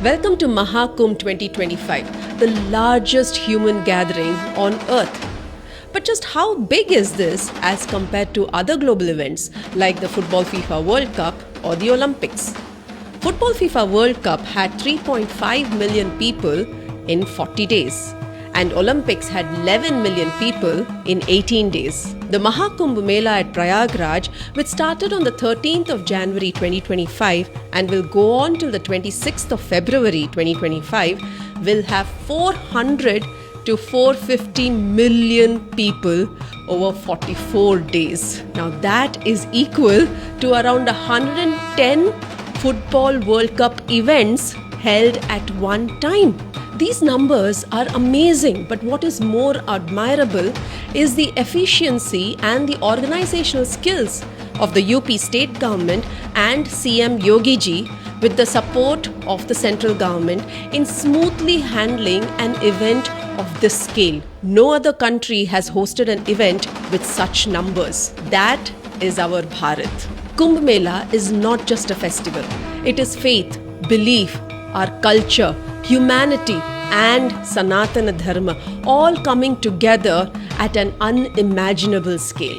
Welcome to MAHA 2025, the largest human gathering on Earth. But just how big is this as compared to other global events like the Football FIFA World Cup or the Olympics? Football FIFA World Cup had 3.5 million people in 40 days. And Olympics had 11 million people in 18 days. The MAHA Kumbh Mela at Prayagraj, which started on the 13th of January 2025 and will go on till the 26th of February 2025, will have 400 to 450 million people over 44 days. Now that is equal to around 110 Football World Cup events held at one time. These numbers are amazing, but what is more admirable is the efficiency and the organizational skills of the UP state government and CM Yogi ji with the support of the central government in smoothly handling an event of this scale. No other country has hosted an event with such numbers. That is our Bharat. Kumbh Mela is not just a festival. It is faith, belief, our culture, humanity and Sanatana Dharma all coming together at an unimaginable scale.